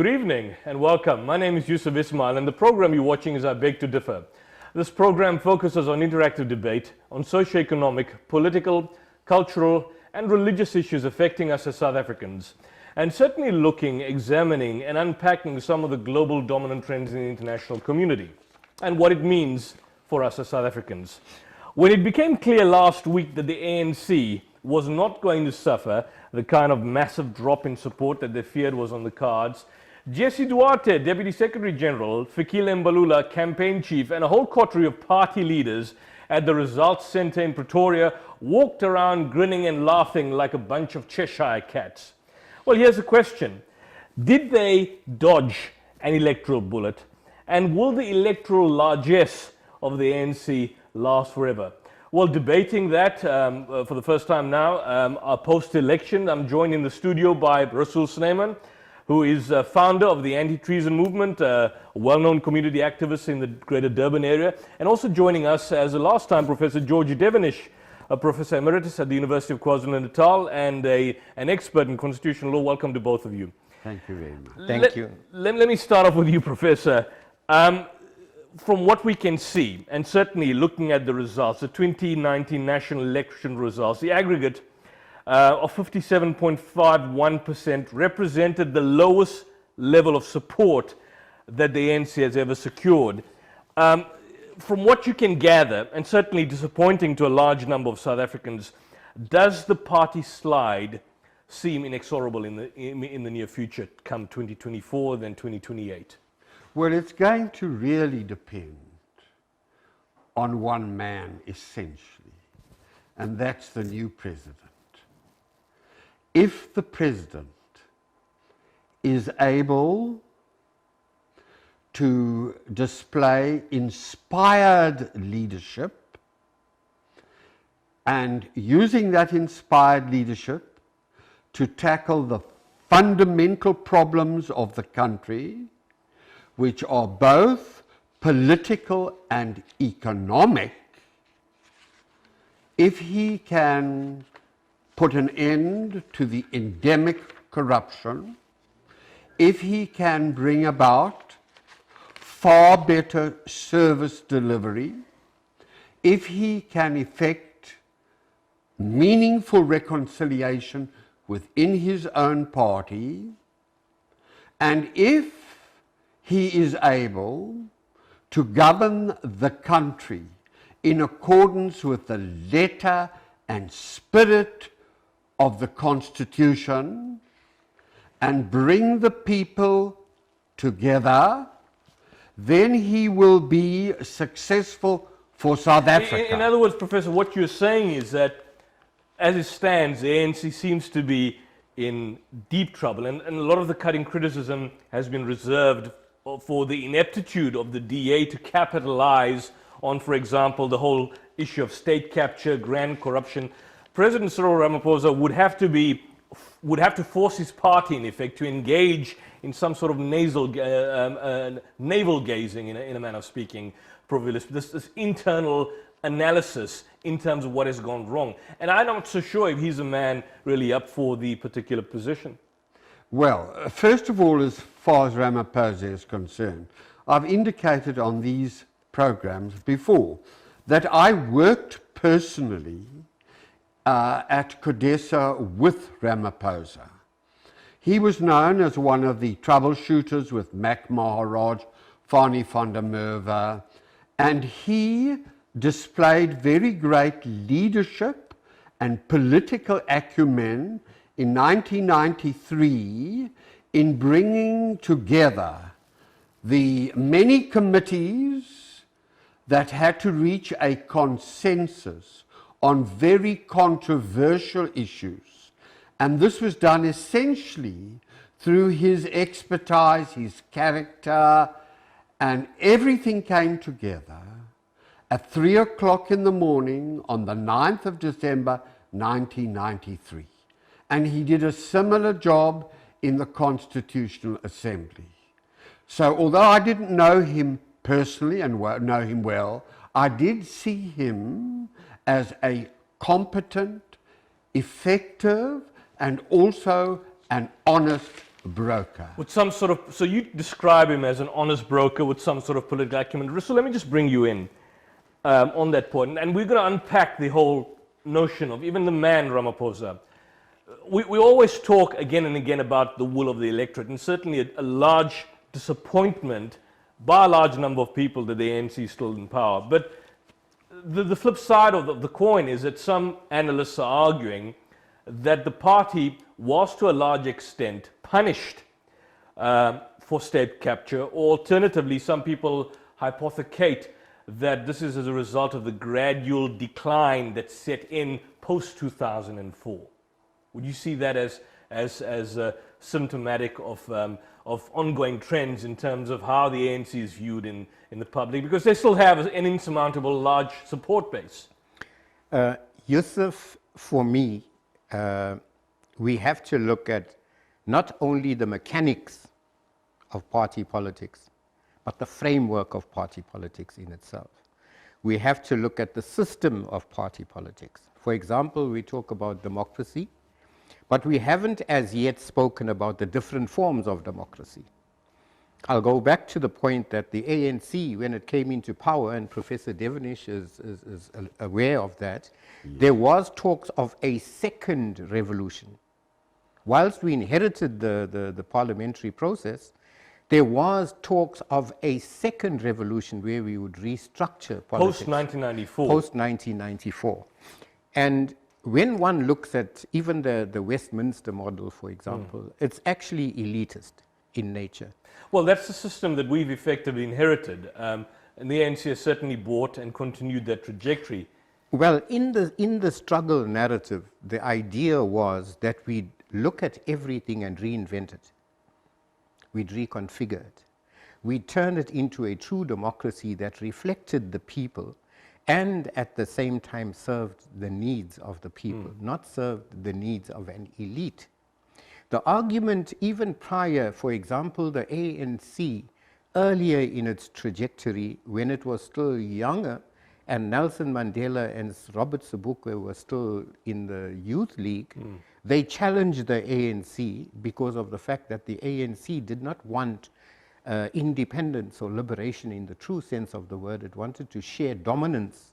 Good evening and welcome. My name is Yusuf Ismail and the program you're watching is I Beg to Differ. This program focuses on interactive debate on socio-economic, political, cultural and religious issues affecting us as South Africans, and certainly looking, examining and unpacking some of the global dominant trends in the international community and what it means for us as South Africans. When it became clear last week that the ANC was not going to suffer the kind of massive drop in support that they feared was on the cards, Jesse Duarte, Deputy Secretary General, Fikile Mbalula, Campaign Chief, and a whole coterie of party leaders at the Results Centre in Pretoria walked around grinning and laughing like a bunch of Cheshire cats. Well, here's the question. Did they dodge an electoral bullet? And will the electoral largesse of the ANC last forever? Well, debating that for the first time now, post-election, I'm joined in the studio by Rasool Snyman, who is founder of the Anti-Treason Movement, a well-known community activist in the Greater Durban area, and also joining us as a last-time Professor George Devenish, a Professor Emeritus at the University of KwaZulu-Natal and an expert in constitutional law. Welcome to both of you. Thank you very much. Thank you. Let me start off with you, Professor. From what we can see, and certainly looking at the results, the 2019 national election results, the aggregate of 57.51% represented the lowest level of support that the ANC has ever secured. From what you can gather, and certainly disappointing to a large number of South Africans, does the party slide seem inexorable in the near future, come 2024, then 2028? Well, it's going to really depend on one man, essentially, and that's the new president. If the president is able to display inspired leadership and using that inspired leadership to tackle the fundamental problems of the country, which are both political and economic, if he can put an end to the endemic corruption, if he can bring about far better service delivery, if he can effect meaningful reconciliation within his own party, and if he is able to govern the country in accordance with the letter and spirit of the Constitution and bring the people together, then he will be successful for South Africa. In other words, Professor, what you're saying is that as it stands, the ANC seems to be in deep trouble, and a lot of the cutting criticism has been reserved for the ineptitude of the DA to capitalize on, for example, the whole issue of state capture, grand corruption. President Cyril Ramaphosa would have to force his party, in effect, to engage in some sort of navel gazing, in a manner of speaking, Provilis, this internal analysis in terms of what has gone wrong. And I'm not so sure if he's a man really up for the particular position. Well, first of all, as far as Ramaphosa is concerned, I've indicated on these programs before that I worked personally at CODESA with Ramaphosa. He was known as one of the troubleshooters with Mac Maharaj, Fani van der Merwe, and he displayed very great leadership and political acumen in 1993 in bringing together the many committees that had to reach a consensus on very controversial issues. And this was done essentially through his expertise, his character, and everything came together at 3 o'clock in the morning on the 9th of December 1993. And he did a similar job in the Constitutional Assembly. So although I didn't know him personally and know him well, I did see him as a competent, effective, and also an honest broker. With some sort of, so you describe him as an honest broker with some sort of political acumen. So let me just bring you in on that point. And we're going to unpack the whole notion of even the man Ramaphosa. We always talk again and again about the will of the electorate, and certainly a large disappointment by a large number of people that the ANC is still in power. But the flip side of the coin is that some analysts are arguing that the party was to a large extent punished for state capture, or alternatively, some people hypothecate that this is as a result of the gradual decline that set in post-2004. Would you see that as symptomatic of ongoing trends in terms of how the ANC is viewed in the public? Because they still have an insurmountable large support base. Yusuf, for me, we have to look at not only the mechanics of party politics, but the framework of party politics in itself. We have to look at the system of party politics. For example, we talk about democracy, but we haven't as yet spoken about the different forms of democracy. I'll go back to the point that the ANC, when it came into power, and Professor Devonish is aware of that, there was talks of a second revolution. Whilst we inherited the parliamentary process, there was talks of a second revolution where we would restructure politics. Post-1994. Post-1994. And when one looks at even the Westminster model, for example, it's actually elitist in nature. Well, that's the system that we've effectively inherited, and the ANC has certainly bought and continued that trajectory. Well, in the struggle narrative, the idea was that we'd look at everything and reinvent it. We'd reconfigure it. We'd turn it into a true democracy that reflected the people and at the same time served the needs of the people, not served the needs of an elite. The argument even prior, for example, the ANC, earlier in its trajectory, when it was still younger, and Nelson Mandela and Robert Sobukwe were still in the Youth League, they challenged the ANC because of the fact that the ANC did not want independence or liberation in the true sense of the word. It wanted to share dominance.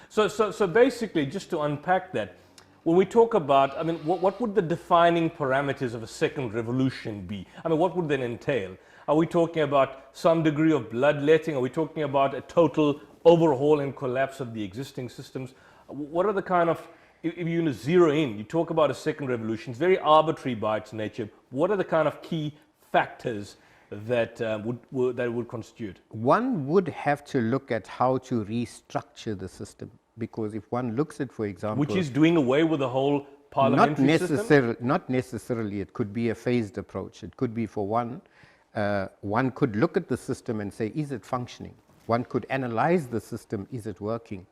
So basically, just to unpack that, when we talk about, I mean, what would the defining parameters of a second revolution be? I mean, what would that entail? Are we talking about some degree of bloodletting? Are we talking about a total overhaul and collapse of the existing systems? What are the kind of, if you zero in, you talk about a second revolution, it's very arbitrary by its nature. What are the kind of key factors that would constitute? One would have to look at how to restructure the system, because if one looks at, for example... Which is doing away with the whole parliamentary system? Not necessarily. It could be a phased approach. It could be, for one could look at the system and say, is it functioning? One could analyze the system, is it working?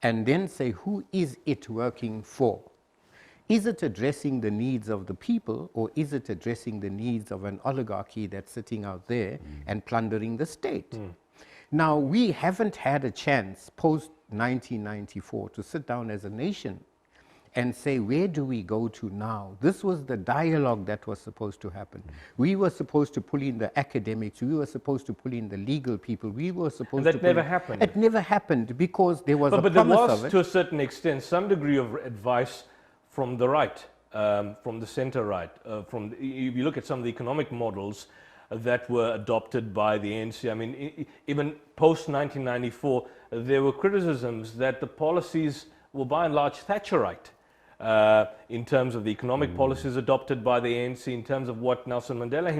And then say, who is it working for? Is it addressing the needs of the people, or is it addressing the needs of an oligarchy that's sitting out there and plundering the state? Now, we haven't had a chance post-1994 to sit down as a nation and say, where do we go to now? This was the dialogue that was supposed to happen. We were supposed to pull in the academics, we were supposed to pull in the legal people, we were supposed to... That never happened. It never happened because there was a promise of it. But there was, to a certain extent, some degree of advice from the right, from the center right. If you look at some of the economic models that were adopted by the ANC, I mean, even post-1994, there were criticisms that the policies were by and large Thatcherite. In terms of the economic policies adopted by the ANC, in terms of what Nelson Mandela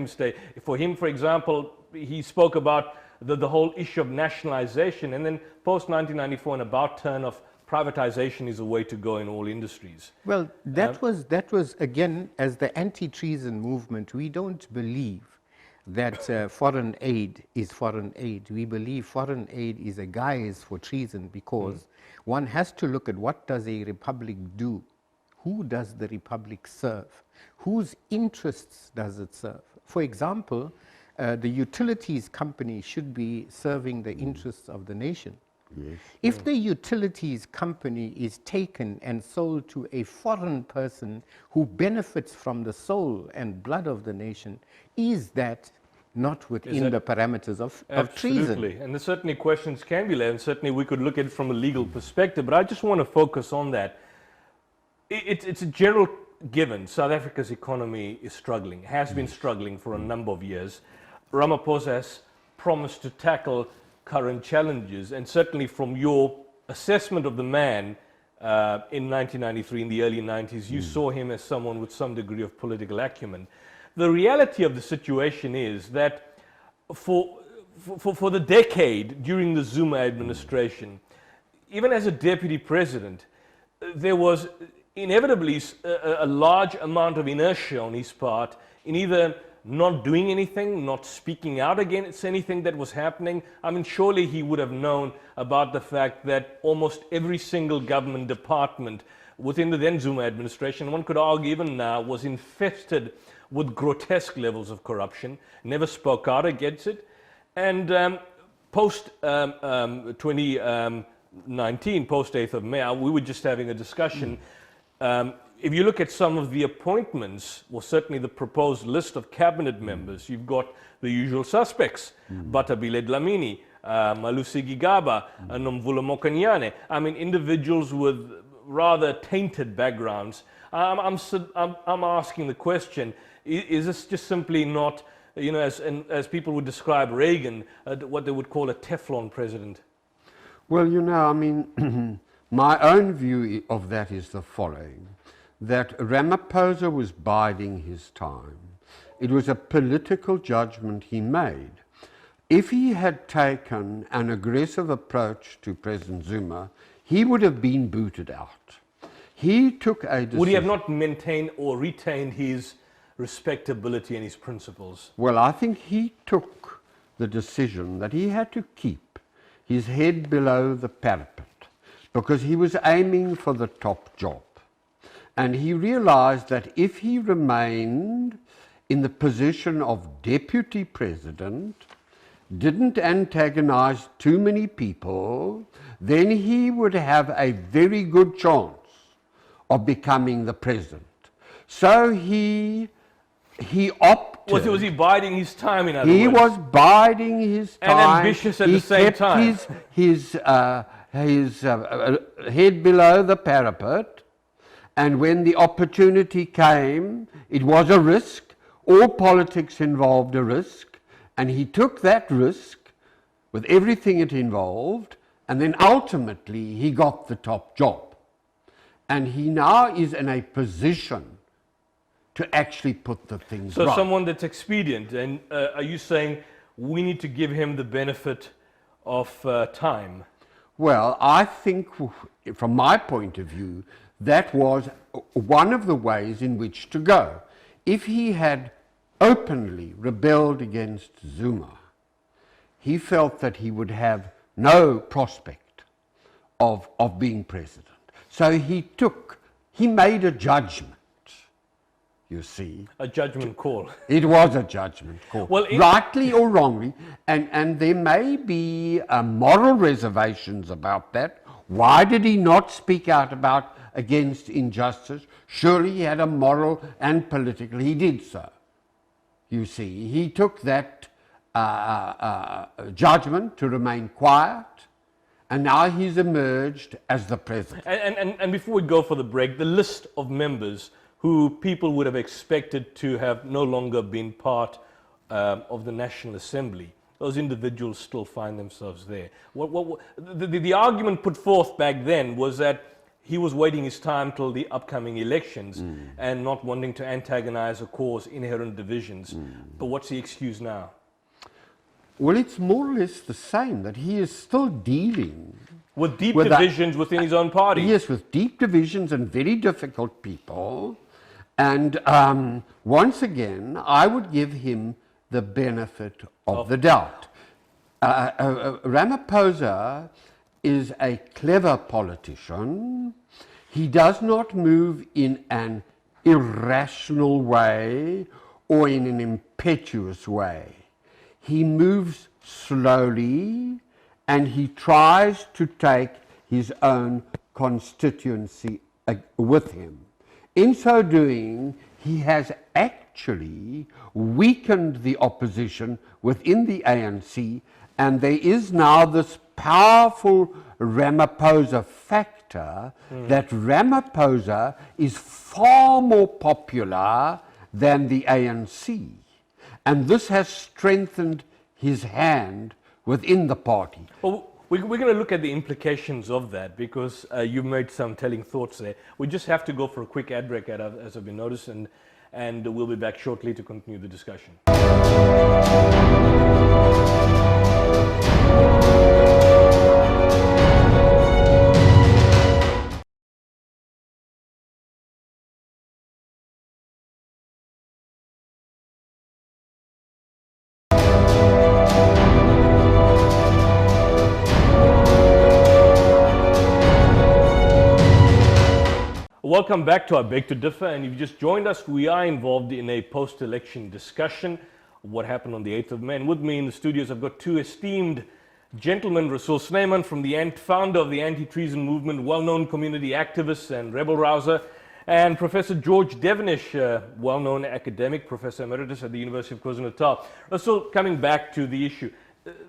for him, for example, he spoke about the whole issue of nationalization, and then post-1994 an about turn of privatization is a way to go in all industries. Well, that was again, as the anti-treason movement, we don't believe that foreign aid is foreign aid. We believe foreign aid is a guise for treason, because one has to look at what does a republic do? Who does the republic serve? Whose interests does it serve? For example, the utilities company should be serving the interests of the nation. Yes. If the utilities company is taken and sold to a foreign person who benefits from the soul and blood of the nation, is that not within the parameters of treason? Absolutely. And there's certainly questions can be led, and certainly we could look at it from a legal perspective, but I just want to focus on that. It's a general given. South Africa's economy is struggling, has been struggling for a number of years. Ramaphosa has promised to tackle current challenges, and certainly from your assessment of the man in 1993, in the early 90s, you saw him as someone with some degree of political acumen. The reality of the situation is that for the decade during the Zuma administration, even as a deputy president, there was inevitably a large amount of inertia on his part in either not doing anything, not speaking out against anything that was happening. I mean, surely he would have known about the fact that almost every single government department within the then Zuma administration, one could argue even now, was infested with grotesque levels of corruption, never spoke out against it. And post 2019, post 8th of May, we were just having a discussion. If you look at some of the appointments, well, certainly the proposed list of cabinet members, you've got the usual suspects, Batabile Dlamini, Malusi Gigaba, Nomvula Mokanyane. I mean, individuals with rather tainted backgrounds. I'm asking the question, is this just simply not, you know, as people would describe Reagan, what they would call a Teflon president? Well, you know, I mean, my own view of that is the following, that Ramaphosa was biding his time. It was a political judgment he made. If he had taken an aggressive approach to President Zuma, he would have been booted out. He took a decision. Would he have not maintained or retained his respectability and his principles? Well, I think he took the decision that he had to keep his head below the parapet because he was aiming for the top job. And he realized that if he remained in the position of deputy president, didn't antagonize too many people, then he would have a very good chance of becoming the president. So he opted. Was he biding his time, in other He words? was biding his time. And ambitious at the same time. He kept his head below the parapet. And when the opportunity came, it was a risk. All politics involved a risk. And he took that risk with everything it involved. And then ultimately, he got the top job. And he now is in a position to actually put the things right. So someone that's expedient. And are you saying we need to give him the benefit of time? Well, I think from my point of view, that was one of the ways in which to go. If he had openly rebelled against Zuma, he felt that he would have no prospect of being president. So he made a judgment, you see. A judgment call. It was a judgment call, Well, rightly or wrongly, and there may be moral reservations about that. Why did he not speak out against injustice? Surely he had a moral and political. He did so. You see, he took that judgment to remain quiet, and now he's emerged as the president. And before we go for the break, the list of members who people would have expected to have no longer been part of the National Assembly, those individuals still find themselves there. The argument put forth back then was that he was waiting his time till the upcoming elections and not wanting to antagonize or cause inherent divisions. But what's the excuse now? Well, it's more or less the same, that he is still dealing with deep divisions within his own party. Yes, with deep divisions and very difficult people. And once again, I would give him the benefit of the doubt. Ramaphosa is a clever politician. He does not move in an irrational way or in an impetuous way. He moves slowly and he tries to take his own constituency with him. In so doing, he has actually weakened the opposition within the ANC, and there is now this powerful Ramaphosa factor that Ramaphosa is far more popular than the ANC. And this has strengthened his hand within the party. Well, we're going to look at the implications of that, because you made some telling thoughts there. We just have to go for a quick ad break, as I've been noticed, and we'll be back shortly to continue the discussion. Welcome back to our Beg to Differ, and if you just joined us, we are involved in a post-election discussion of what happened on the 8th of May. And with me in the studios, I've got two esteemed gentlemen, Rasul Snyman, founder of the anti-treason movement, well-known community activist and rebel rouser, and Professor George Devenish, well-known academic, Professor Emeritus at the University of KwaZulu-Natal. Rasul, coming back to the issue,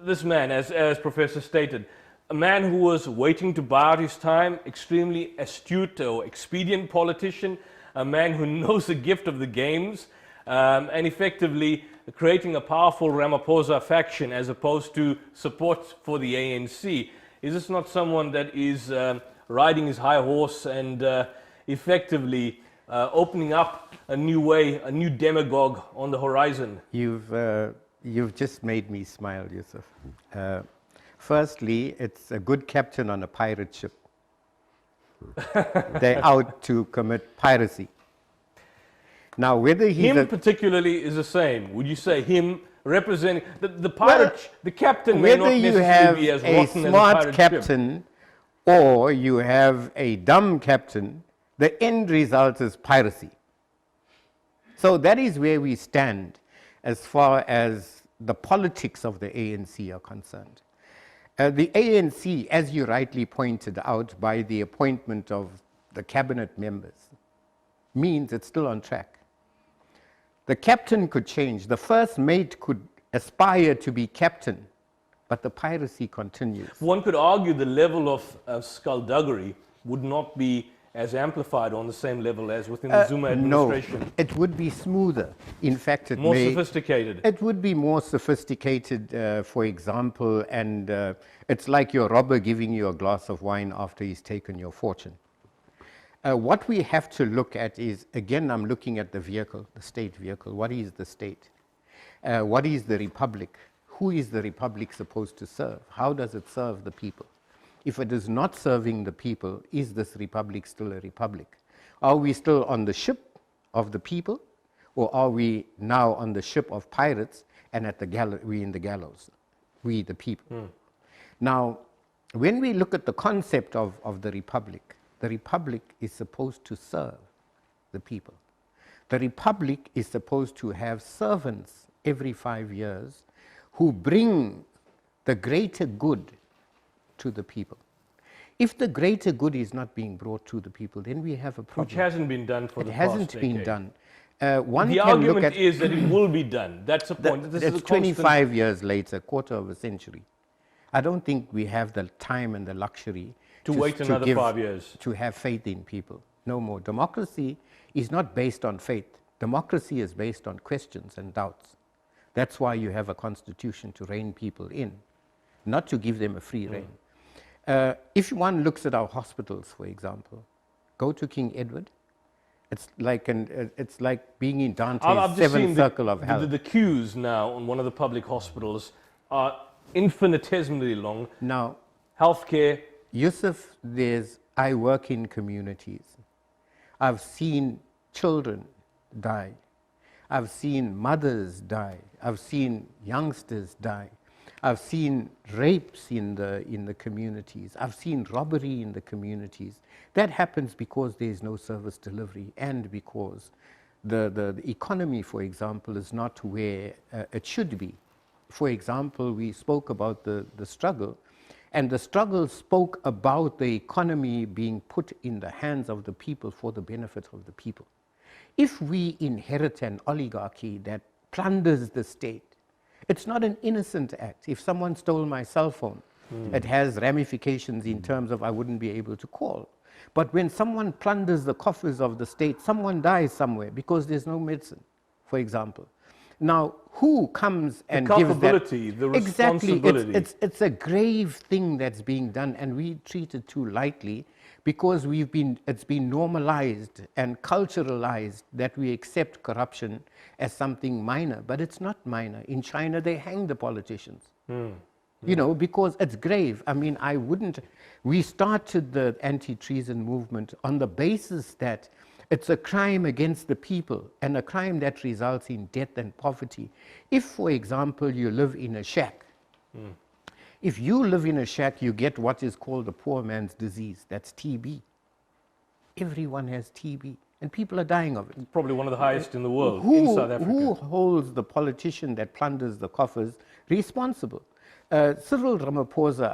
this man, as Professor stated, a man who was waiting to buy out his time, extremely astute or expedient politician, a man who knows the gift of the games, and effectively creating a powerful Ramaphosa faction as opposed to support for the ANC. Is this not someone that is riding his high horse and effectively opening up a new way, a new demagogue on the horizon? You've just made me smile, Yusuf. Firstly, it's a good captain on a pirate ship. They're out to commit piracy. Now, whether he's him particularly is the same. Would you say him representing the pirate, well, the captain may not necessarily be as rotten as a pirate ship? Whether you have a smart captain or you have a dumb captain, the end result is piracy. So that is where we stand as far as the politics of the ANC are concerned. The ANC, as you rightly pointed out, by the appointment of the cabinet members, means it's still on track. The captain could change. The first mate could aspire to be captain, but the piracy continues. One could argue the level of skullduggery would not be as amplified on the same level as within the Zuma administration. No, it would be smoother. In fact, more sophisticated. It would be more sophisticated, for example, and it's like your robber giving you a glass of wine after he's taken your fortune. What we have to look at is, again, I'm looking at the vehicle, the state vehicle. What is the state? What is the republic? Who is the republic supposed to serve? How does it serve the people? If it is not serving the people, is this republic still a republic? Are we still on the ship of the people, or are we now on the ship of pirates and at the we in the gallows, we the people? Now, when we look at the concept of the republic is supposed to serve the people. The republic is supposed to have servants every 5 years who bring the greater good to the people. If the greater good is not being brought to the people, then we have a problem. Which hasn't been done for the past decade. It hasn't been done. The argument is that it will be done. That's the point. It's 25 years later, quarter of a century. I don't think we have the time and the luxury to wait another 5 years. To have faith in people. No more. Democracy is not based on faith. Democracy is based on questions and doubts. That's why you have a constitution, to rein people in, not to give them a free rein. If one looks at our hospitals, for example, go to King Edward. It's like being in Dante's seventh circle of hell. The queues now on one of the public hospitals are infinitesimally long. Now, healthcare. Yusuf, I work in communities. I've seen children die. I've seen mothers die. I've seen youngsters die. I've seen rapes in the communities. I've seen robbery in the communities. That happens because there is no service delivery, and because the economy, for example, is not where it should be. For example, we spoke about the struggle. And the struggle spoke about the economy being put in the hands of the people for the benefit of the people. If we inherit an oligarchy that plunders the state, it's not an innocent act. If someone stole my cell phone, it has ramifications in terms of I wouldn't be able to call. But when someone plunders the coffers of the state, someone dies somewhere because there's no medicine, for example. Now, who comes and gives that? The culpability, the responsibility. Exactly. It's a grave thing that's being done, and we treat it too lightly because it's been normalized and culturalized that we accept corruption as something minor, but it's not minor. In China, they hang the politicians. You know, because it's grave. I mean, we started the anti-treason movement on the basis that it's a crime against the people and a crime that results in death and poverty. If, for example, you live in a shack, if you live in a shack, you get what is called the poor man's disease. That's TB. Everyone has TB, and people are dying of it. Probably one of the highest in the world, in South Africa. Who holds the politician that plunders the coffers responsible? Cyril Ramaphosa,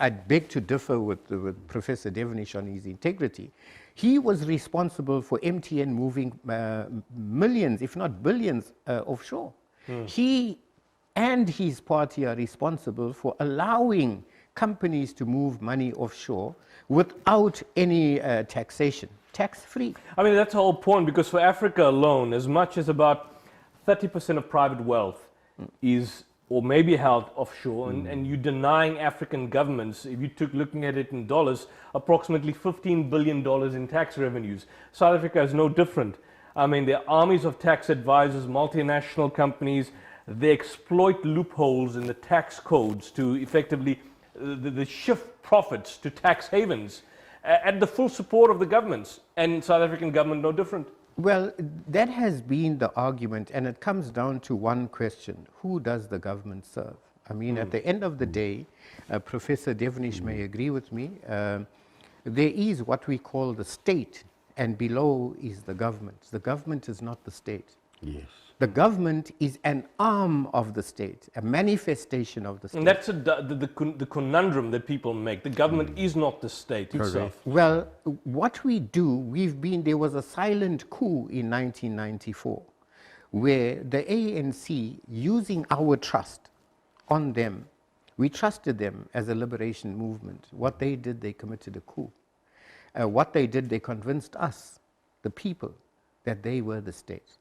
I beg to differ with Professor Devonish on his integrity. He was responsible for MTN moving millions, if not billions, offshore. He and his party are responsible for allowing companies to move money offshore without any taxation, tax-free. I mean, that's the whole point, because for Africa alone, as much as about 30% of private wealth is or maybe held offshore, and you're denying African governments, if you took looking at it in dollars, approximately $15 billion in tax revenues. South Africa is no different. I mean, there are armies of tax advisors, multinational companies. They exploit loopholes in the tax codes to effectively the shift profits to tax havens at the full support of the governments, and South African government no different. Well, that has been the argument, and it comes down to one question: who does the government serve? I mean, at the end of the day, Professor Devonish may agree with me, there is what we call the state, and below is the government. The government is not the state. Yes. The government is an arm of the state, a manifestation of the state. And that's the conundrum that people make. The government is not the state itself. Well, what we do, there was a silent coup in 1994, where the ANC, using our trust on them, we trusted them as a liberation movement. What they did, they committed a coup. What they did, they convinced us, the people, that they were the state,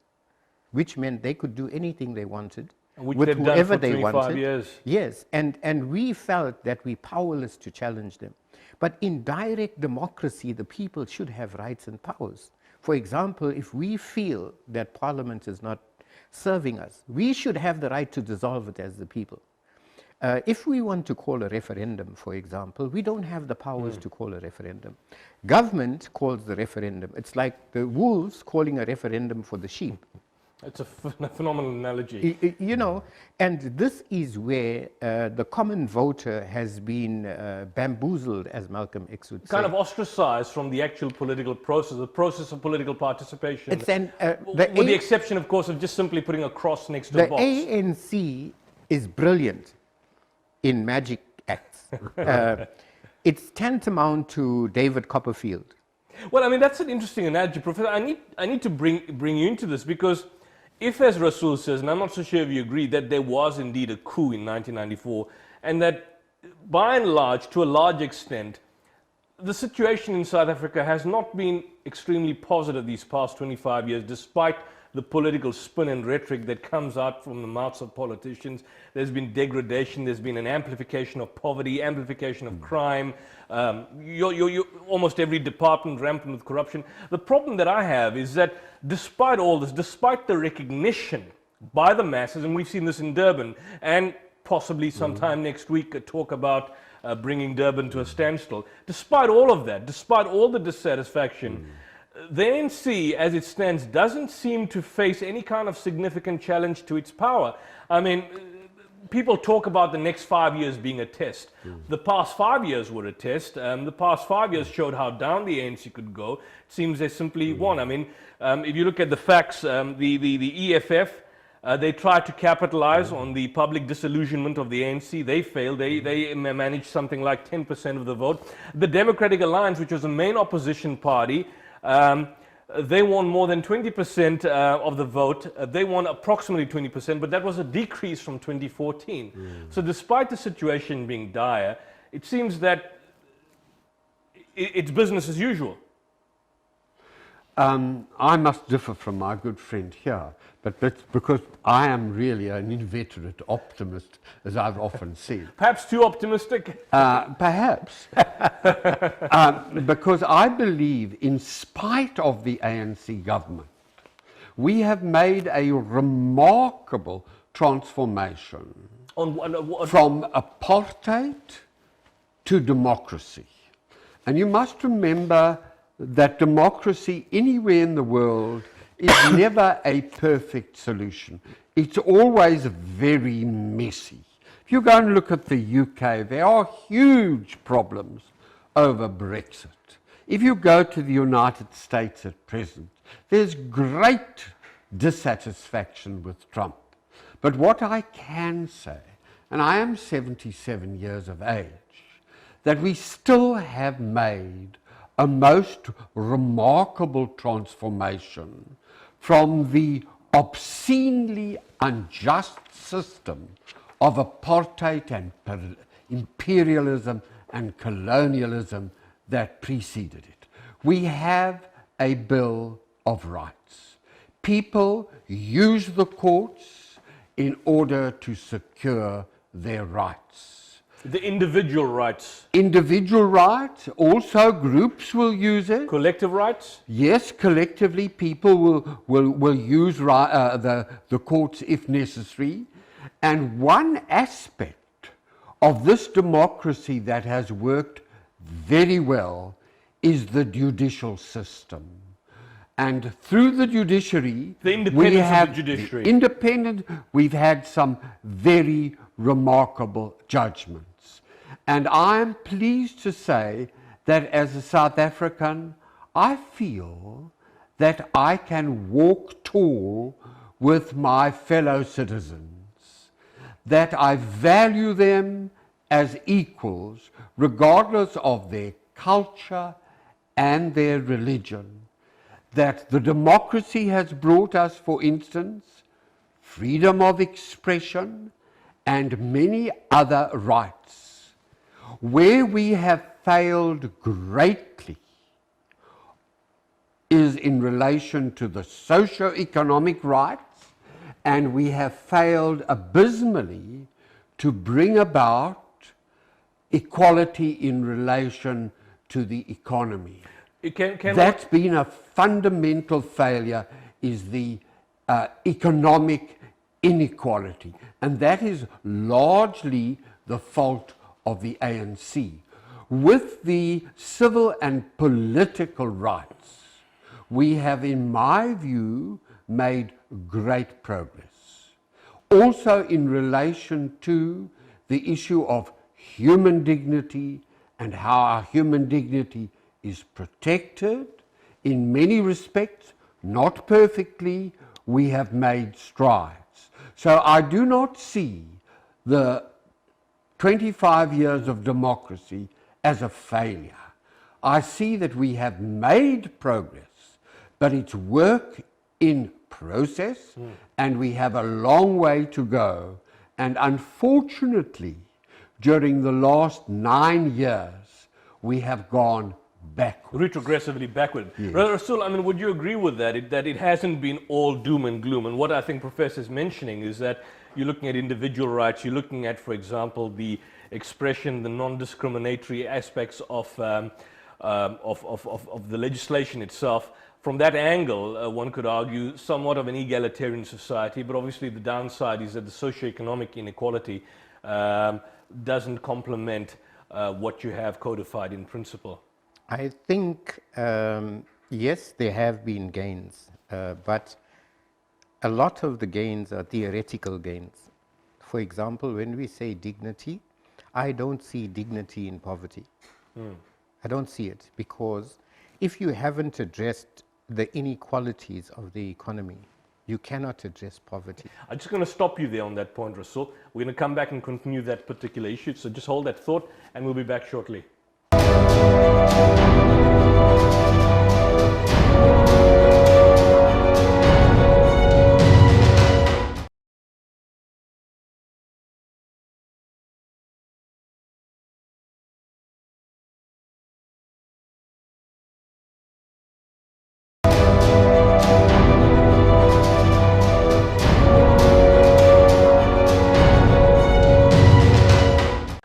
which meant they could do anything they wanted, with whoever they wanted. Years. Yes, and we felt that we're powerless to challenge them. But in direct democracy, the people should have rights and powers. For example, if we feel that Parliament is not serving us, we should have the right to dissolve it as the people. If we want to call a referendum, for example, we don't have the powers to call a referendum. Government calls the referendum. It's like the wolves calling a referendum for the sheep. It's a phenomenal analogy. You know, and this is where the common voter has been bamboozled, as Malcolm X would say. Kind of ostracized from the actual political process, the process of political participation. It's with the exception, of course, of just simply putting a cross next to a box. The ANC is brilliant in magic acts. It's tantamount to David Copperfield. Well, I mean, that's an interesting analogy, Professor. I need to bring you into this, because if, as Rasul says, and I'm not so sure if you agree, that there was indeed a coup in 1994, and that by and large, to a large extent, the situation in South Africa has not been extremely positive these past 25 years, despite the political spin and rhetoric that comes out from the mouths of politicians. There's been degradation, there's been an amplification of poverty, amplification of crime, almost every department rampant with corruption. The problem that I have is that despite all this, despite the recognition by the masses, and we've seen this in Durban, and possibly sometime next week a talk about bringing Durban to a standstill, despite all of that, despite all the dissatisfaction, the ANC, as it stands, doesn't seem to face any kind of significant challenge to its power. I mean, people talk about the next 5 years being a test. The past 5 years were a test. The past 5 years showed how down the ANC could go. It seems they simply won. I mean, if you look at the facts, the EFF They tried to capitalize on the public disillusionment of the ANC. They failed. They managed something like 10% of the vote. The Democratic Alliance, which was the main opposition party, they won more than 20% of the vote. They won approximately 20%, but that was a decrease from 2014. So despite the situation being dire, it seems that it's business as usual. I must differ from my good friend here, but that's because I am really an inveterate optimist, as I've often said. Perhaps too optimistic? Perhaps. Because I believe, in spite of the ANC government, we have made a remarkable transformation from apartheid to democracy. And you must remember that democracy anywhere in the world is never a perfect solution. It's always very messy. If you go and look at the UK, there are huge problems over Brexit. If you go to the United States at present, there's great dissatisfaction with Trump. But what I can say, and I am 77 years of age, that we still have made a most remarkable transformation from the obscenely unjust system of apartheid and imperialism and colonialism that preceded it. We have a Bill of Rights. People use the courts in order to secure their rights. The individual rights. Individual rights, also groups will use it. Collective rights? Yes, collectively people will use the courts if necessary. And one aspect of this democracy that has worked very well is the judicial system. And through the judiciary, the independence of the judiciary. We've had some very remarkable judgments. And I'm pleased to say that as a South African, I feel that I can walk tall with my fellow citizens, that I value them as equals, regardless of their culture and their religion, that the democracy has brought us, for instance, freedom of expression and many other rights. Where we have failed greatly is in relation to the socio-economic rights, and we have failed abysmally to bring about equality in relation to the economy. That's been a fundamental failure, is the economic inequality, and that is largely the fault of the ANC. With the civil and political rights, we have, in my view, made great progress. Also in relation to the issue of human dignity and how our human dignity is protected, in many respects, not perfectly, we have made strides. So I do not see the 25 years of democracy as a failure. I see that we have made progress, but it's work in process, and we have a long way to go. And unfortunately, during the last 9 years, we have gone backward. Retrogressively backward. Yes. Rasul, I mean, would you agree with that? That it hasn't been all doom and gloom? And what I think Professor is mentioning is that you're looking at individual rights, you're looking at, for example, the expression, the non-discriminatory aspects of the legislation itself. From that angle, one could argue somewhat of an egalitarian society, but obviously the downside is that the socio-economic inequality doesn't complement what you have codified in principle. I think, yes, there have been gains, but a lot of the gains are theoretical gains. For example, when we say dignity, I don't see dignity in poverty. I don't see it, because if you haven't addressed the inequalities of the economy, You cannot address poverty. I'm just going to stop you there on that point, Rasul. We're going to come back and continue that particular issue. So just hold that thought and we'll be back shortly.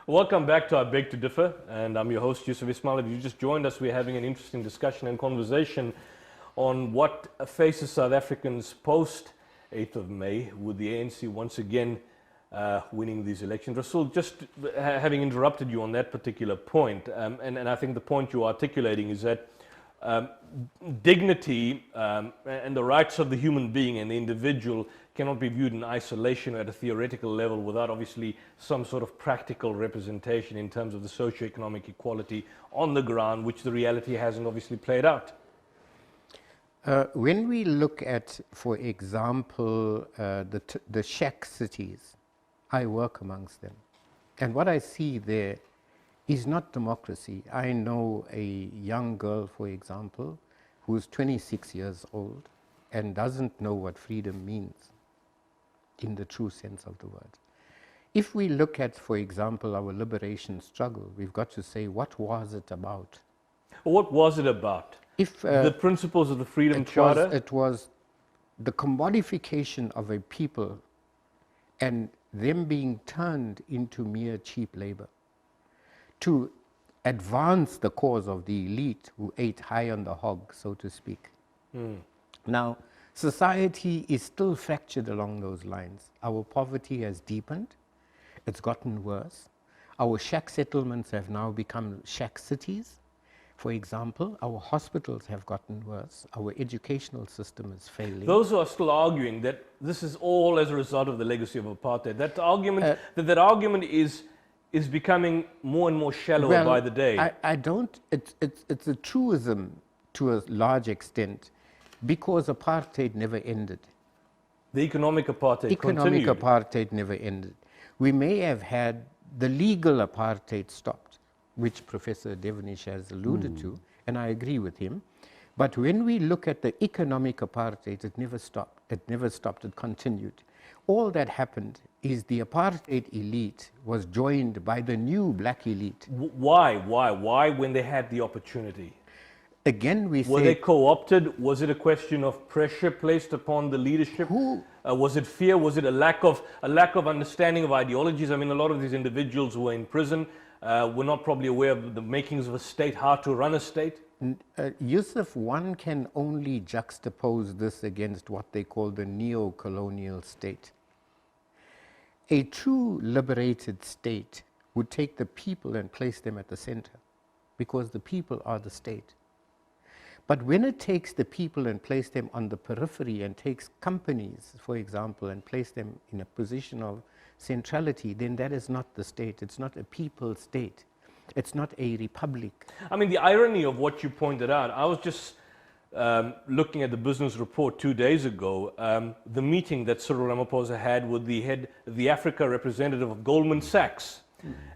Welcome back to I Beg to Differ, and I'm your host, Yusuf Ismail. If you just joined us, we're having an interesting discussion and conversation on what faces South Africans post 8th of May, with the ANC once again winning these elections. Rasul, just having interrupted you on that particular point, and I think the point you're articulating is that dignity and the rights of the human being and the individual cannot be viewed in isolation at a theoretical level without obviously some sort of practical representation in terms of the socio-economic equality on the ground, which the reality hasn't obviously played out. When we look at, for example, the shack cities, I work amongst them. And what I see there is not democracy. I know a young girl, for example, who's 26 years old and doesn't know what freedom means in the true sense of the word. If we look at, for example, our liberation struggle, we've got to say, what was it about? What was it about? The principles of the Freedom Charter? It was the commodification of a people and them being turned into mere cheap labor to advance the cause of the elite who ate high on the hog, so to speak. Now, society is still fractured along those lines. Our poverty has deepened. It's gotten worse. Our shack settlements have now become shack cities. For example, our hospitals have gotten worse. Our educational system is failing. Those who are still arguing that this is all as a result of the legacy of apartheid, that argument, that argument is becoming more and more shallow by the day. I don't, it's a truism to a large extent, because apartheid never ended. The economic apartheid Economic continued. apartheid never ended. We may have had the legal apartheid stopped, which Professor Devonish has alluded to, and I agree with him. But when we look at the economic apartheid, it never stopped. It never stopped, it continued. All that happened is the apartheid elite was joined by the new black elite. Why when they had the opportunity? Again, we Were say, they co-opted? Was it a question of pressure placed upon the leadership? Was it fear? Was it a lack of understanding of ideologies? I mean, a lot of these individuals who were in prison were not probably aware of the makings of a state, how to run a state. Yusuf, one can only juxtapose this against what they call the neo-colonial state. A true liberated state would take the people and place them at the center, because the people are the state. But when it takes the people and place them on the periphery and takes companies, for example, and place them in a position of centrality, then that is not the state. It's not a people state. It's not a republic. I mean, the irony of what you pointed out, I was just looking at the business report 2 days ago, the meeting that Cyril Ramaphosa had with the Africa representative of Goldman Sachs.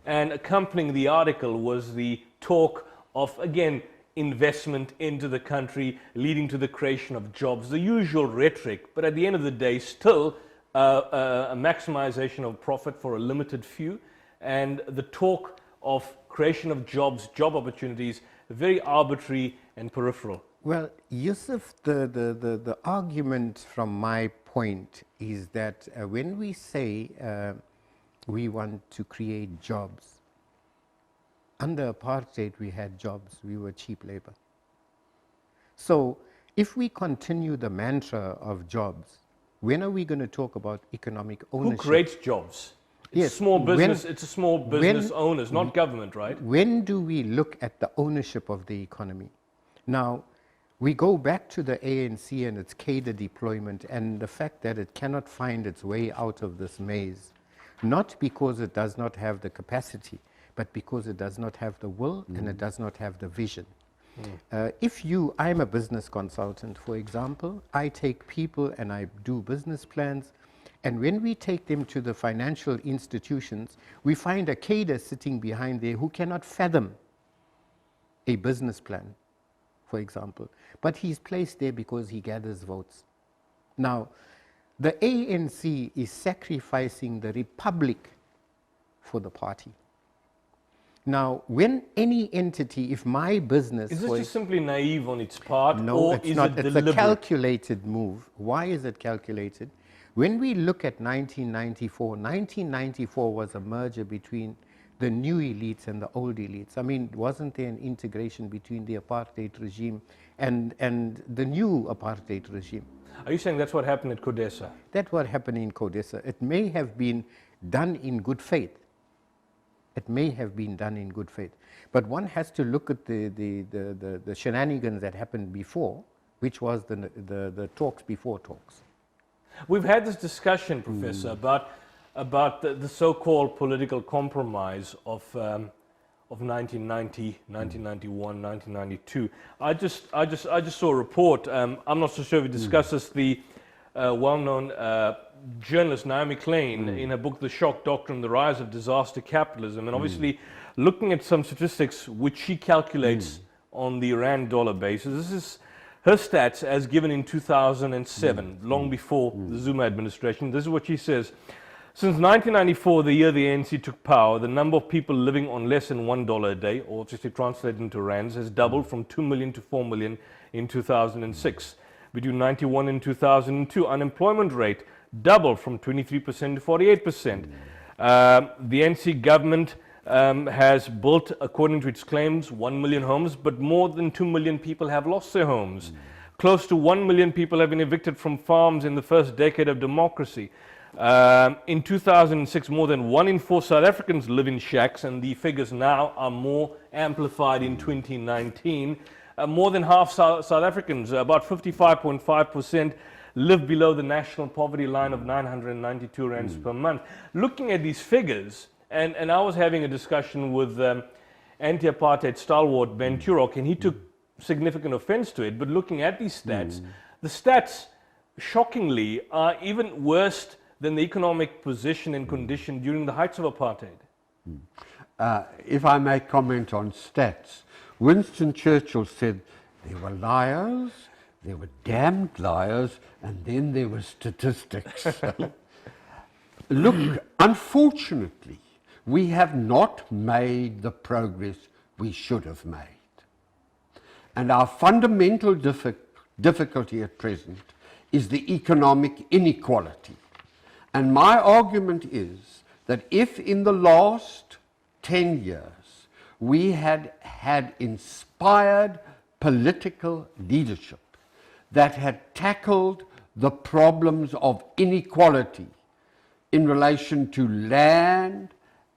And accompanying the article was the talk of, again, investment into the country, leading to the creation of jobs, the usual rhetoric, but at the end of the day, still a maximization of profit for a limited few, and the talk of creation of jobs, job opportunities, very arbitrary and peripheral. Well, Yusuf, the argument from my point is that when we say we want to create jobs, under apartheid we had jobs, we were cheap labor. So if we continue the mantra of jobs, when are we going to talk about economic ownership? Who creates jobs? It's Yes, small business. when- It's a small business when- owners, not government, right? When do we look at the ownership of the economy? Now, we go back to the ANC and its cadre deployment and the fact that it cannot find its way out of this maze, not because it does not have the capacity, but because it does not have the will and it does not have the vision. I'm a business consultant, for example, I take people and I do business plans, and when we take them to the financial institutions, we find a cadre sitting behind there who cannot fathom a business plan, for example, but he's placed there because he gathers votes. Now, the ANC is sacrificing the republic for the party. Now, when any entity, if my business... Is this just simply naive on its part? No, or it's is not. it It's deliberate? a calculated move. Why is it calculated? When we look at 1994 was a merger between the new elites and the old elites. I mean, wasn't there an integration between the apartheid regime and the new apartheid regime? Are you saying that's what happened at Codesa? That's what happened in Codesa. It may have been done in good faith. It may have been done in good faith. But one has to look at the shenanigans that happened before, which was the talks before talks. We've had this discussion, Professor, about the so-called political compromise of 1990, 1991, 1992. I just saw a report. I'm not so sure if we discussed this. The well-known journalist Naomi Klein in her book The Shock Doctrine, The Rise of Disaster Capitalism, and obviously looking at some statistics which she calculates on the rand dollar basis. This is her stats as given in 2007, long before the Zuma administration. This is what she says. Since 1994, the year the ANC took power, the number of people living on less than $1 a day, or just to translate into rands, has doubled from 2 million to 4 million in 2006. Between 91 and 2002, unemployment rate doubled from 23% to 48%. The ANC government has built, according to its claims, 1 million homes, but more than 2 million people have lost their homes. Close to 1 million people have been evicted from farms in the first decade of democracy. In 2006, more than 1 in 4 South Africans live in shacks, and the figures now are more amplified in 2019. More than half South Africans, about 55.5%, live below the national poverty line of 992 rands per month. Looking at these figures, and I was having a discussion with anti-apartheid stalwart Ben Turok, and he took significant offense to it, but looking at these stats, the stats, shockingly, are even worse than the economic position and condition during the heights of apartheid. If I may comment on stats, Winston Churchill said there were liars, there were damned liars, and then there were statistics. Look, unfortunately, we have not made the progress we should have made. And our fundamental difficulty at present is the economic inequality. And my argument is that if in the last 10 years we had inspired political leadership that had tackled the problems of inequality in relation to land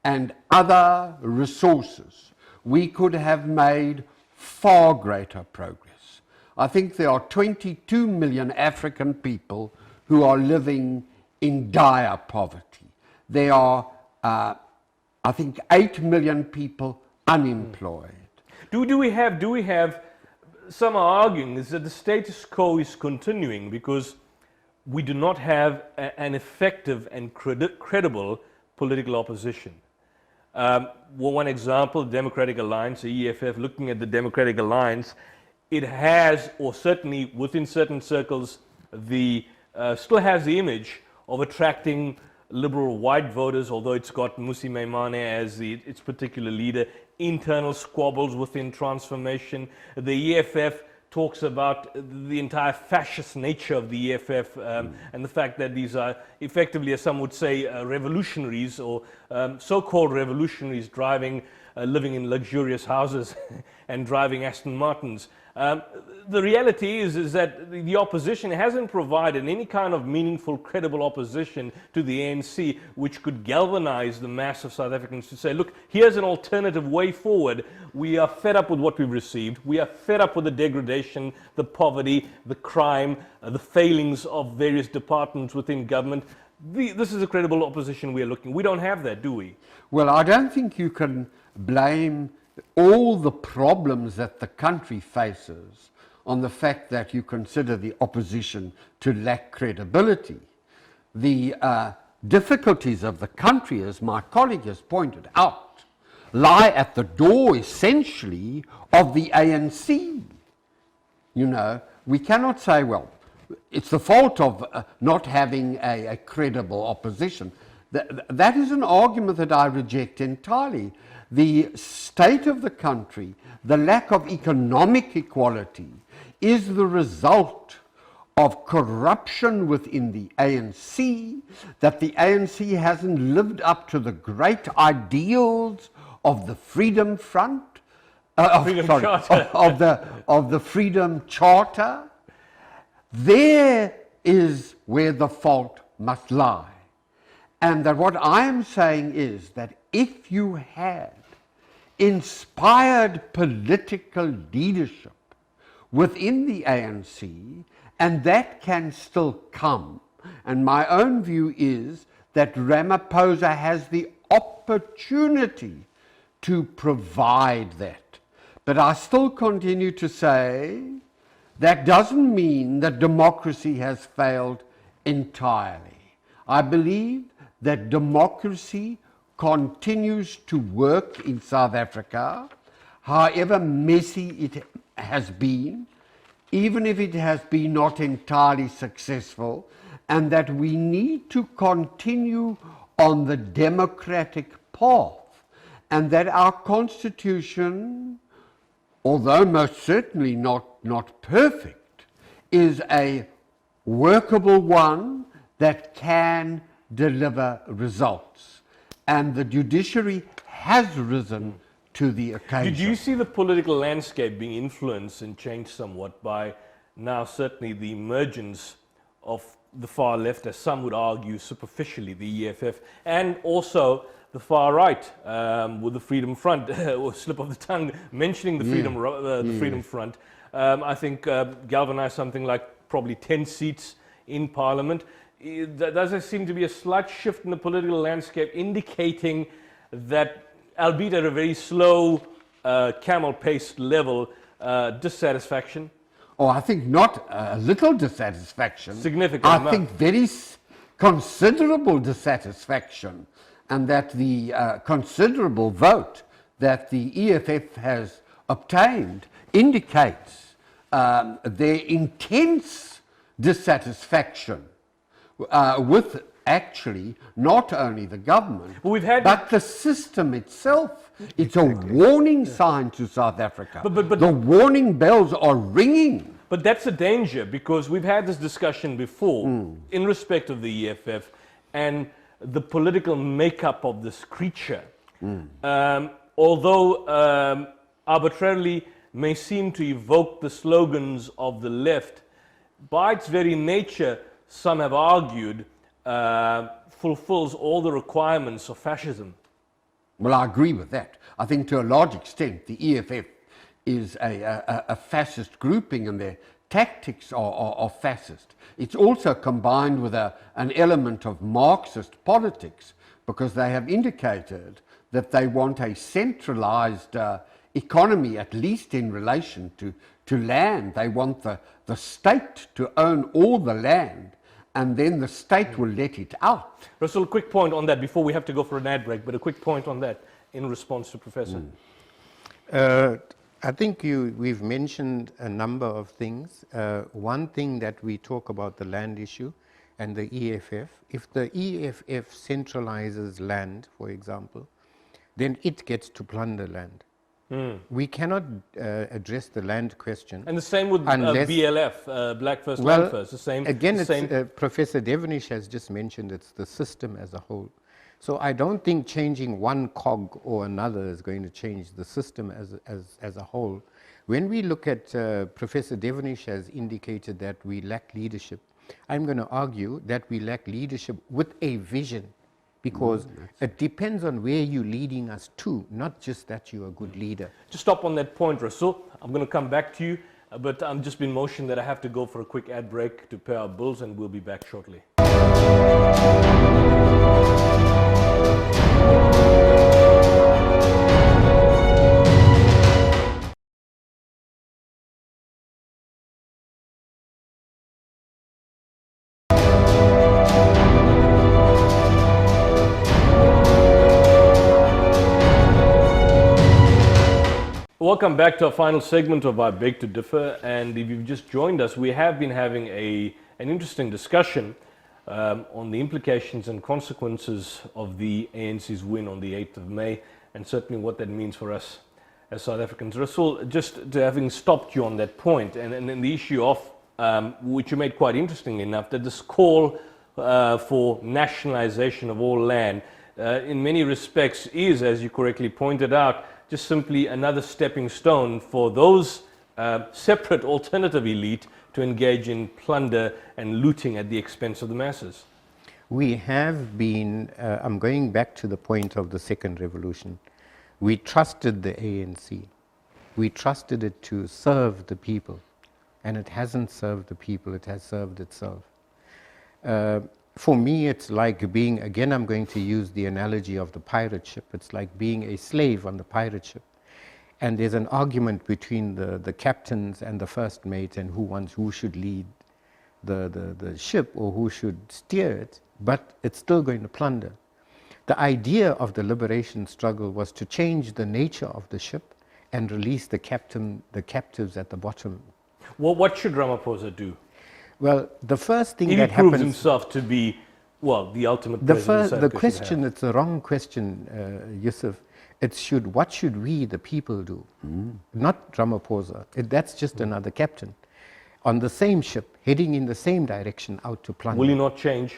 and other resources, we could have made far greater progress. I think there are 22 million African people who are living in dire poverty. There are, I think, 8 million people unemployed. Do we have, some are arguing is that the status quo is continuing because we do not have an effective and credible political opposition. One example, the Democratic Alliance, the EFF, looking at the Democratic Alliance, it has, or certainly within certain circles, still has the image of attracting liberal white voters, although it's got Musi Maimane as its particular leader, internal squabbles within transformation. The EFF talks about the entire fascist nature of the EFF and the fact that these are effectively, as some would say, revolutionaries or so-called revolutionaries living in luxurious houses and driving Aston Martins. The reality is that the opposition hasn't provided any kind of meaningful, credible opposition to the ANC which could galvanize the mass of South Africans to say, look, here's an alternative way forward. We are fed up with what we've received. We are fed up with the degradation, the poverty, the crime, the failings of various departments within government. This is a credible opposition we are looking. We don't have that, do we? Well, I don't think you can blame all the problems that the country faces on the fact that you consider the opposition to lack credibility. The difficulties of the country, as my colleague has pointed out, lie at the door essentially of the ANC. You know, we cannot say, well, it's the fault of not having a credible opposition. That is an argument that I reject entirely. The state of the country, the lack of economic equality, is the result of corruption within the ANC, that the ANC hasn't lived up to the great ideals of the Freedom Front, of the Freedom Charter. There is where the fault must lie. And that what I am saying is that if you had inspired political leadership within the ANC, and that can still come, and my own view is that Ramaphosa has the opportunity to provide that. But I still continue to say that doesn't mean that democracy has failed entirely. I believe that democracy continues to work in South Africa, however messy it has been, even if it has been not entirely successful, and that we need to continue on the democratic path, and that our constitution, although most certainly not perfect, is a workable one that can deliver results. And the judiciary has risen to the occasion. Did you see the political landscape being influenced and changed somewhat by now certainly the emergence of the far left, as some would argue superficially, the EFF, and also the far right with the Freedom Front, or slip of the tongue, mentioning the Freedom Front, I think galvanized something like probably 10 seats in Parliament. Does there seem to be a slight shift in the political landscape indicating that, albeit at a very slow camel-paced level, dissatisfaction? Oh, I think not a little dissatisfaction. Significant I amount. think very considerable dissatisfaction, and that the considerable vote that the EFF has obtained indicates their intense dissatisfaction with actually not only the government, but the system itself. It's a warning sign to South Africa. But the warning bells are ringing. But that's a danger, because we've had this discussion before in respect of the EFF and the political makeup of this creature. Although arbitrarily may seem to evoke the slogans of the left, by its very nature, some have argued, fulfills all the requirements of fascism. Well, I agree with that. I think to a large extent the EFF is a fascist grouping, and their tactics are fascist. It's also combined with an element of Marxist politics, because they have indicated that they want a centralized economy, at least in relation to land. They want the state to own all the land, and then the state will let it out. Russell, a quick point on that before we have to go for an ad break, but a quick point on that in response to Professor. I think we've mentioned a number of things. One thing that we talk about, the land issue and the EFF. If the EFF centralizes land, for example, then it gets to plunder land. We cannot address the land question. And the same with BLF, Black First, Land First. The same. Again, Professor Devonish has just mentioned it's the system as a whole. So I don't think changing one cog or another is going to change the system as a whole. When we look at, Professor Devonish has indicated that we lack leadership. I'm going to argue that we lack leadership with a vision, because it depends on where you're leading us to, not just that you're a good leader. Just stop on that point, Russell. I'm going to come back to you, but I'm just been motioned that I have to go for a quick ad break to pay our bills, and we'll be back shortly. welcome back to our final segment of our Beg to Differ. And if you've just joined us, we have been having an interesting discussion on the implications and consequences of the ANC's win on the 8th of May, and certainly what that means for us as South Africans. Rasul, just to having stopped you on that point, and then the issue of, which you made quite interestingly enough, that this call for nationalization of all land, in many respects is, as you correctly pointed out, just simply another stepping stone for those separate alternative elite to engage in plunder and looting at the expense of the masses. We have been, I'm going back to the point of the second revolution. We trusted the ANC. We trusted it to serve the people. And it hasn't served the people, it has served itself. For me, it's like being, again, I'm going to use the analogy of the pirate ship. It's like being a slave on the pirate ship. And there's an argument between the captains and the first mate and who should lead the ship or who should steer it, but it's still going to plunder. The idea of the liberation struggle was to change the nature of the ship and release the captives at the bottom. Well, what should Ramaphosa do? Well, the first thing If that he proves happens... himself to be, well, the ultimate president. The question, it's the wrong question, Yusuf. It's what should we, the people, do? Not Ramaphosa. That's just another captain on the same ship, heading in the same direction out to plunder. Will he not change?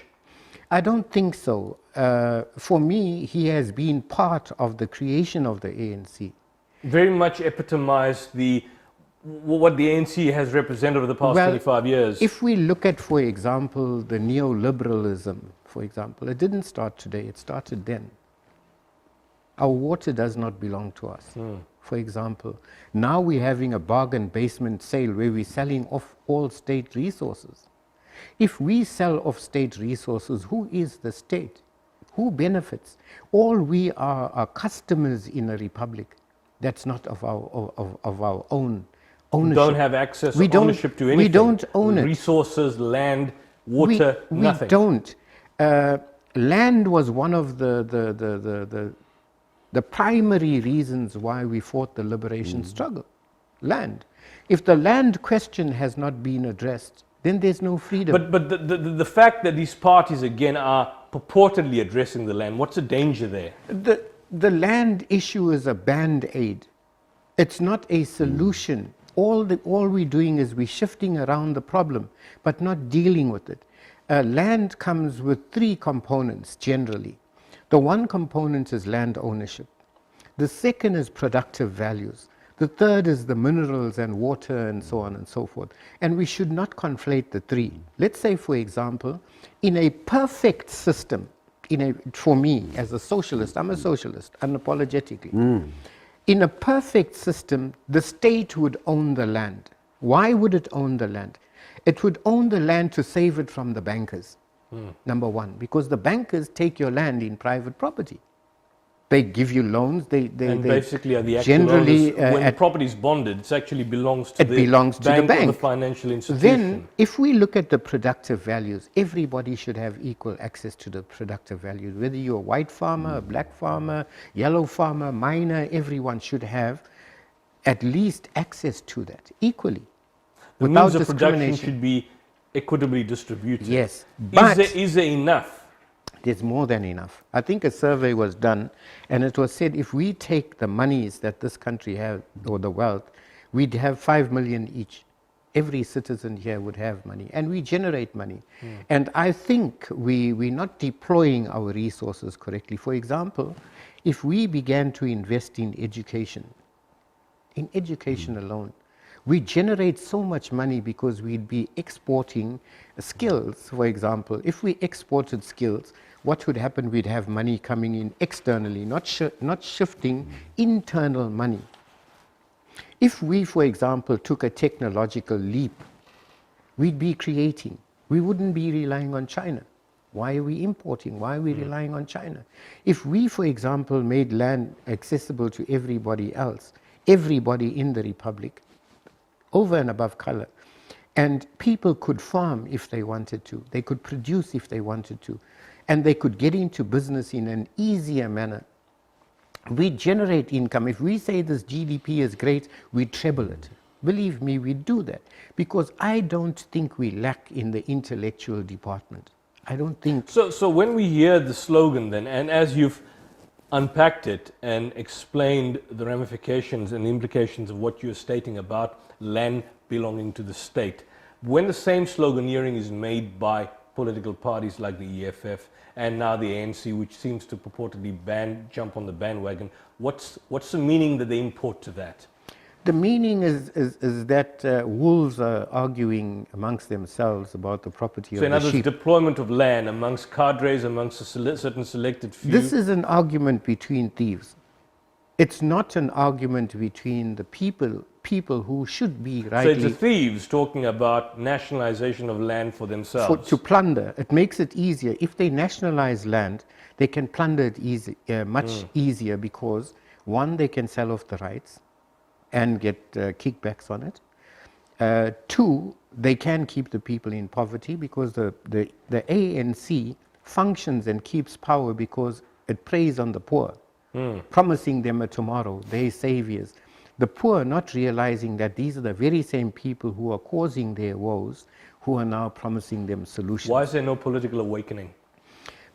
I don't think so. For me, he has been part of the creation of the ANC. Very much epitomized what the ANC has represented over the past 25 years. If we look at, for example, the neoliberalism, for example, it didn't start today, it started then. Our water does not belong to us, for example. Now we're having a bargain basement sale where we're selling off all state resources. If we sell off state resources, who is the state? Who benefits? All we are customers in a republic. That's not of our own ownership. We don't have access or ownership to anything. We don't own it. Resources, land, water, nothing. We don't. Land was one of the primary reasons why we fought the liberation struggle. Land. If the land question has not been addressed, then there's no freedom. But the fact that these parties again are purportedly addressing the land, what's the danger there? The land issue is a band-aid. It's not a solution. All we're doing is we're shifting around the problem, but not dealing with it. Land comes with three components generally. The one component is land ownership. The second is productive values. The third is the minerals and water and so on and so forth. And we should not conflate the three. Let's say, for example, in a perfect system, for me as a socialist, I'm a socialist, unapologetically. In a perfect system, the state would own the land. Why would it own the land? It would own the land to save it from the bankers. Number one, because the bankers take your land in private property. They give you loans. They basically are the actual generally owners. When the property is bonded, it actually belongs to the bank or the financial institution. Then, if we look at the productive values, everybody should have equal access to the productive values. Whether you're a white farmer, a black farmer, yellow farmer, miner, everyone should have at least access to that equally. The means of production should be equitably distributed. Yes, but is there enough? There's more than enough. I think a survey was done, and it was said if we take the monies that this country has, or the wealth, we'd have 5 million each. Every citizen here would have money, and we generate money. And I think we're not deploying our resources correctly. For example, if we began to invest in education alone, we generate so much money because we'd be exporting skills. For example, if we exported skills, what would happen? We'd have money coming in externally, not shifting internal money. If we, for example, took a technological leap, we'd be creating. We wouldn't be relying on China. Why are we importing? Why are we relying on China? If we, for example, made land accessible to everybody else, everybody in the Republic, over and above color, and people could farm if they wanted to, they could produce if they wanted to, and they could get into business in an easier manner, We generate income. If we say this GDP is great, we treble it. Believe me, we do that. Because I don't think we lack in the intellectual department. I don't think... So when we hear the slogan then, and as you've unpacked it and explained the ramifications and the implications of what you're stating about land belonging to the state, when the same sloganeering is made by political parties like the EFF and now the ANC, which seems to purportedly jump on the bandwagon, what's the meaning that they import to that? The meaning is that wolves are arguing amongst themselves about the property of the sheep. So in other words, deployment of land amongst cadres, amongst a certain selected few. This is an argument between thieves. It's not an argument between the people who should be rightly... So it's the thieves talking about nationalization of land for themselves. To plunder. It makes it easier. If they nationalize land, they can plunder it much easier because, one, they can sell off the rights and get kickbacks on it. Two, they can keep the people in poverty because the ANC functions and keeps power because it preys on the poor, promising them a tomorrow, their saviors. The poor not realizing that these are the very same people who are causing their woes, who are now promising them solutions. Why is there no political awakening?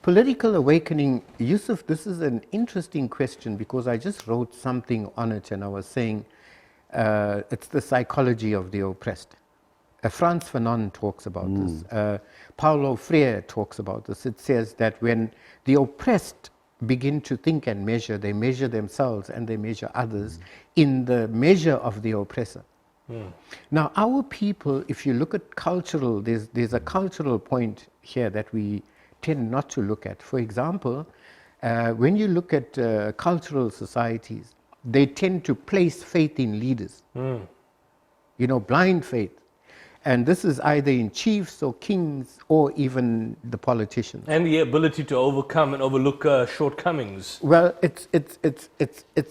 Political awakening, Yusuf, this is an interesting question because I just wrote something on it and I was saying, it's the psychology of the oppressed. Frantz Fanon talks about this. Paulo Freire talks about this. It says that when the oppressed begin to think and measure, they measure themselves and they measure others in the measure of the oppressor. Now, our people, if you look at cultural, there's a cultural point here that we tend not to look at. For example, when you look at cultural societies, they tend to place faith in leaders, blind faith. And this is either in chiefs or kings or even the politicians. And the ability to overcome and overlook shortcomings. Well, it's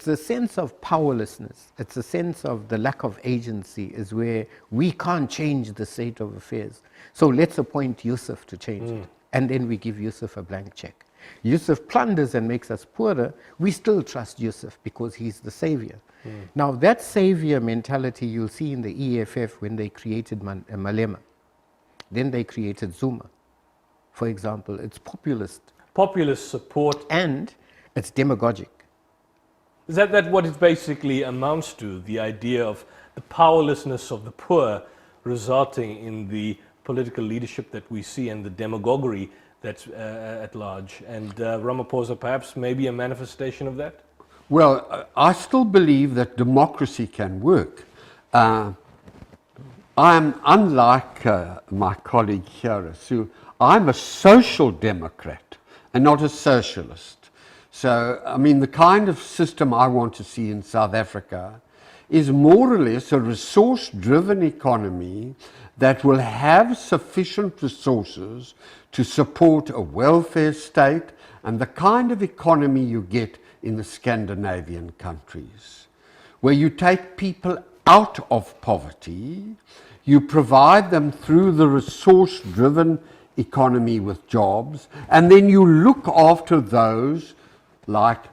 a sense of powerlessness. It's a sense of the lack of agency is where we can't change the state of affairs. So let's appoint Yusuf to change it. And then we give Yusuf a blank check. Yusuf plunders and makes us poorer. We still trust Yusuf because he's the savior. Now that savior mentality you'll see in the EFF when they created Malema. Then they created Zuma. For example, it's populist. Populist support. And it's demagogic. Is that what it basically amounts to? The idea of the powerlessness of the poor resulting in the political leadership that we see and the demagoguery that's at large. And Ramaphosa perhaps maybe a manifestation of that? Well, I still believe that democracy can work. I'm unlike my colleague here, Sue. I'm a social democrat and not a socialist. So, I mean, the kind of system I want to see in South Africa is more or less a resource-driven economy that will have sufficient resources to support a welfare state and the kind of economy you get in the Scandinavian countries, where you take people out of poverty, you provide them through the resource-driven economy with jobs, and then you look after those like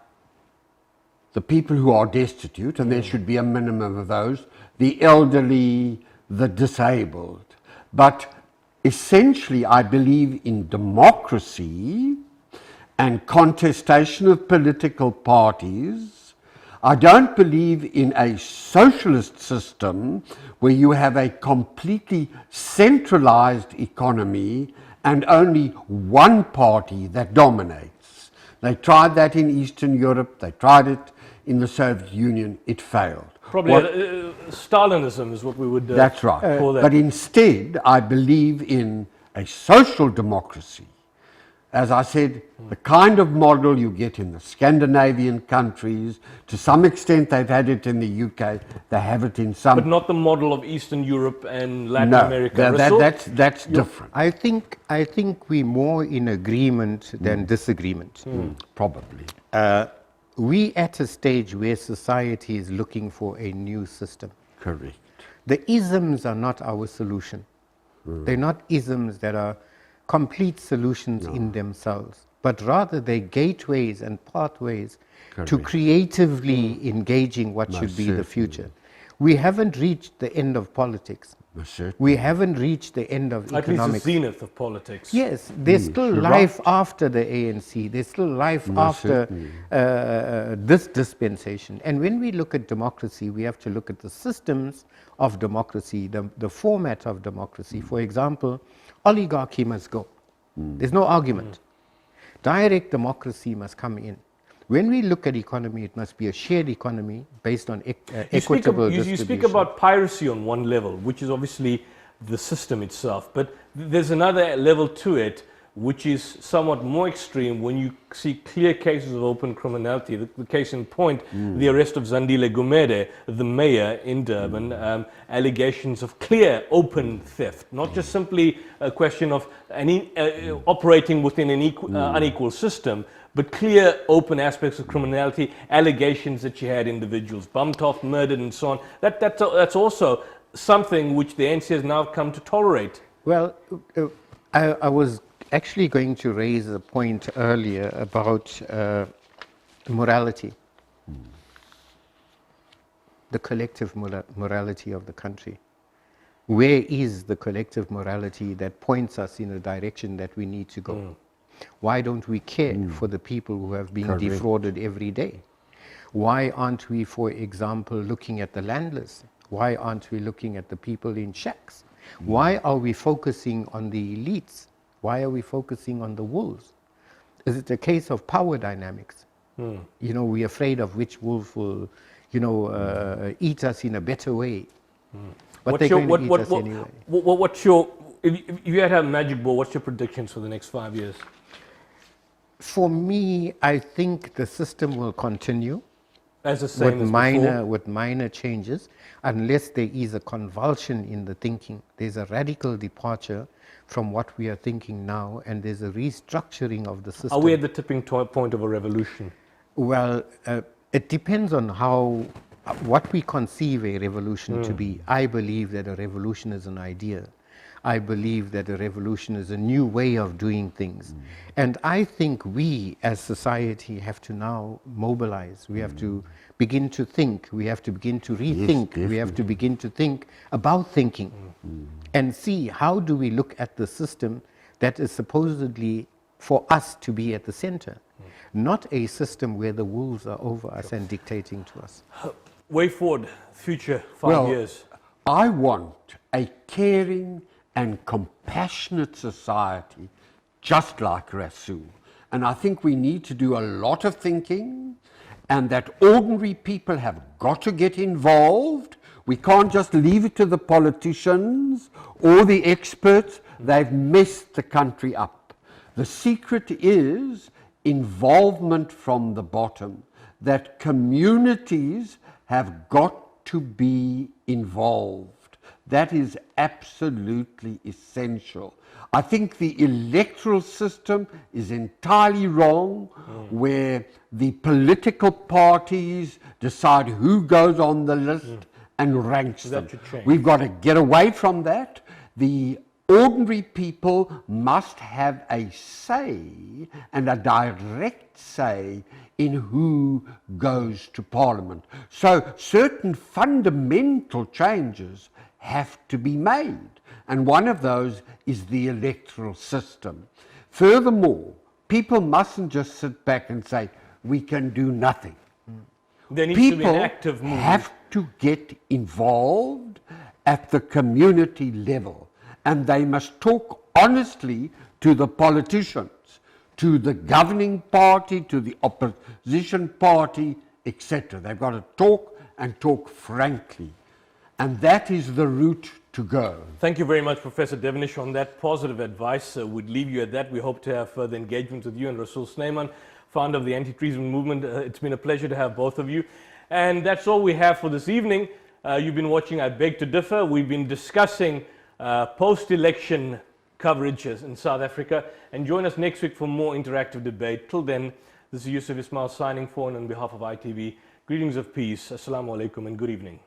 the people who are destitute, and there should be a minimum of those, the elderly, the disabled. But essentially, I believe in democracy and contestation of political parties. I don't believe in a socialist system where you have a completely centralized economy and only one party that dominates. They tried that in Eastern Europe, they tried it in the Soviet Union, it failed. Probably Stalinism is what we would that's right. call that. But instead, I believe in a social democracy. As I said, the kind of model you get in the Scandinavian countries, to some extent they've had it in the UK, they have it in some... But not the model of Eastern Europe and Latin America. That's different. I think we're more in agreement than disagreement. Probably. We at a stage where society is looking for a new system. Correct. The isms are not our solution. They're not isms that are complete solutions in themselves. but rather they're gateways and pathways to Correct. creatively engaging what should be the certainly. future. We haven't reached the end of politics. Most certainly. We haven't reached the end of At least economics. the zenith of politics. Yes, there's still you're life after the ANC. There's still life after this dispensation. And when we look at democracy, we have to look at the systems of democracy, the format of democracy. For example, oligarchy must go. There's no argument. Direct democracy must come in. When we look at economy, it must be a shared economy based on equitable distribution. You speak about piracy on one level, which is obviously the system itself, but there's another level to it, which is somewhat more extreme when you see clear cases of open criminality. The case in point, the arrest of Zandile Gumede, the mayor in Durban, allegations of clear open theft, not just simply a question of operating within an unequal system, but clear open aspects of criminality, allegations that you had individuals bumped off, murdered and so on. That's also something which the ANC has now come to tolerate. Well, I was actually going to raise a point earlier about morality, the collective morality of the country. Where is the collective morality that points us in a direction that we need to go? Why don't we care for the people who have been defrauded every day? Why aren't we, for example, looking at the landless? Why aren't we looking at the people in shacks? Why are we focusing on the elites? Why are we focusing on the wolves? Is it a case of power dynamics? You know, we're afraid of which wolf will, eat us in a better way. But they're going to eat us anyway. If you had a magic ball, what's your predictions for the next 5 years? For me, I think the system will continue As the same with as before? with minor changes, unless there is a convulsion in the thinking. There's a radical departure from what we are thinking now, and there's a restructuring of the system. Are we at the tipping point of a revolution? Well, it depends on what we conceive a revolution to be. I believe that a revolution is an idea. I believe that a revolution is a new way of doing things. And I think we as society have to now mobilize. We have to begin to think. We have to begin to rethink. We have to begin to think about thinking and see how do we look at the system that is supposedly for us to be at the center, not a system where the wolves are over us and dictating to us. Way forward, future 5 years. I want a caring and compassionate society just like Rasul. And I think we need to do a lot of thinking, and that ordinary people have got to get involved. We can't just leave it to the politicians or the experts. They've messed the country up. The secret is involvement from the bottom, that communities have got to be involved. That is absolutely essential. I think the electoral system is entirely wrong, where the political parties decide who goes on the list and ranks them. We've got to get away from that. The ordinary people must have a say, and a direct say, in who goes to Parliament. So certain fundamental changes have to be made, and one of those is the electoral system. Furthermore, people mustn't just sit back and say, we can do nothing. There needs to be an People active movement. have to get involved at the community level, and they must talk honestly to the politicians, to the governing party, to the opposition party, etc. They've got to talk, and talk frankly. And that is the route to go. Thank you very much, Professor Devenish, on that positive advice. We'd leave you at that. We hope to have further engagement with you and Rasul Snyman, founder of the anti-treason movement. It's been a pleasure to have both of you. And that's all we have for this evening. You've been watching I Beg to Differ. We've been discussing post-election coverages in South Africa. And join us next week for more interactive debate. Till then, this is Yusuf Ismail signing for and on behalf of ITV. Greetings of peace. Assalamu alaikum and good evening.